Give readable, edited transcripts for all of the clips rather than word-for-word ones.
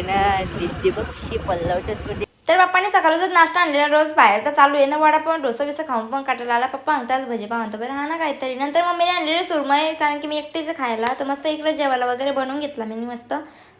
दिदी बघ कशी पल्लवतेस मध्ये. तर पप्पाने सकाळचाच नाश्ता आणलेला रोज बाहेरचा चालू आहे ना, वडापाव डोसा बिसा खाऊन पण काटायला आला. पप्पा म्हणतात भजी पाव म्हणतो बरं हा ना काहीतरी. नंतर मम्मीने आणलेले सुरमई, कारण की मी एकटीच खायला, तर मस्त इकडे जेवायला वगैरे बनवून घेतला मी मस्त.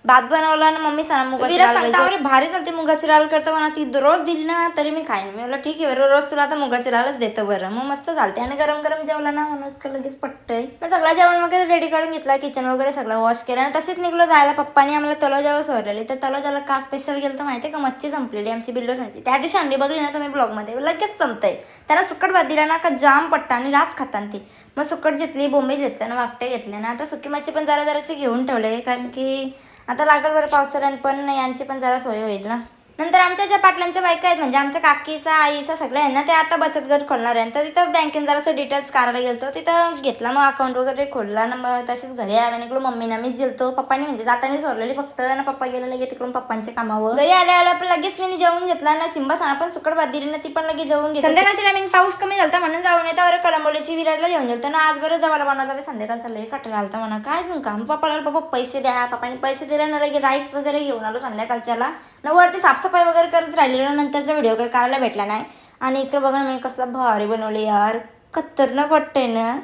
भात बनवला ना मम्मी सणा मुगाची डाळ भारी चालते मुगाची डाळ करतो म्हणा, ती रोज दिली ना तरी मी खाईन. मी म्हणलं ठीक आहे बरं, रोज तुला आता मुगाची डाळच देतं बरं, मग मस्त चालते. आणि गरम गरम जेवला ना म्हणून लगेच पटतंय. मग सगळं जेवण वगैरे रेडी करून घेतला, किचन वगैरे सगळं वॉश केलं आणि तसेच निघलो जायला. पप्पानी आम्हाला तलावजावर सोडलेली. तर तलावजाला का स्पेशल गेलं तर माहिती आहे का, मच्छी संपलेली आमची बिल्लोसांची. त्या दिवशी अंडी बघली ना तुम्ही ब्लॉगमध्ये, लगेच संपतंय. त्याला सुकट भात दिला ना का जाम पट्टा आणि रास खाताना ती. मग सुकट घेतली, बोंबी घेतल्या ना, वाकटे घेतले ना. आता सुकी मच्छी पण जरा जराशी घेऊन ठेवले, कारण की आता लागल बरं पावसाळ्यात पण यांची पण जरा सोय होईल ना. नंतर आमच्या ज्या पाटलांच्या बायका आहेत म्हणजे आमच्या काकीचा आईचा सगळ्या आहे ना, ते आता बचत गट खोलणार आहे. तर तिथं बँकेत जरासं डिटेल्स काढायला गेलतो, तिथं घेतला मग अकाउंट वगैरे खोलला ना. मग तसेच घरी आला निघलो. मम्मीना मीच गेलतो, पप्पानी म्हणजे जाताना सोडलेली फक्त ना. पप्पा गेले लगेच तिकडून पप्पांच्या कामावर. घरी आल्या पण लगेच मी जेवून घेतला ना. सिंबा साना पण सुकट भात दिली ना, ती पण लगेच जेवून घेतली. संध्याकाळच्या टायमिंग पाऊस कमी झालता म्हणून जाऊन येता बरं कळंबोलीची विराजला घेऊन गेलतो ना. आज बरं जेवायला बनवायचा संध्याकाळचा लई कटाळा आलता म्हणा. काय अजून काम पप्पाला, पप्पा पैसे द्या. पप्पाने पैसे दिले ना, लगे राईस वगैरे घेऊन आलो संध्याकाळच्याला ना. वरती साफसफाई वगैरे करत राहिलेलं, नंतरचा व्हिडिओ काही करायला भेटला नाही. आणि इकडं बघा मी कसला भारी बनवले यार, खतरनाक वाटतंय ना.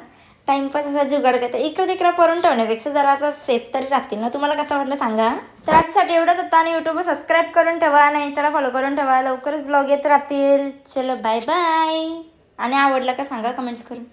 टाइमपास असा जुगाड करते, इकडं तिकडं परून ठेवण्यापेक्षा जरा असं सेफ तरी राहतील ना. तुम्हाला कसं वाटलं सांगा. तर आजसाठी एवढंच होतं. आणि यूट्यूबवर सबस्क्राईब करून ठेवा आणि इंस्टाला फॉलो करून ठेवा. लवकरच ब्लॉग येत राहतील. चलो बाय बाय. आणि आवडलं का सांगा कमेंट्स करून.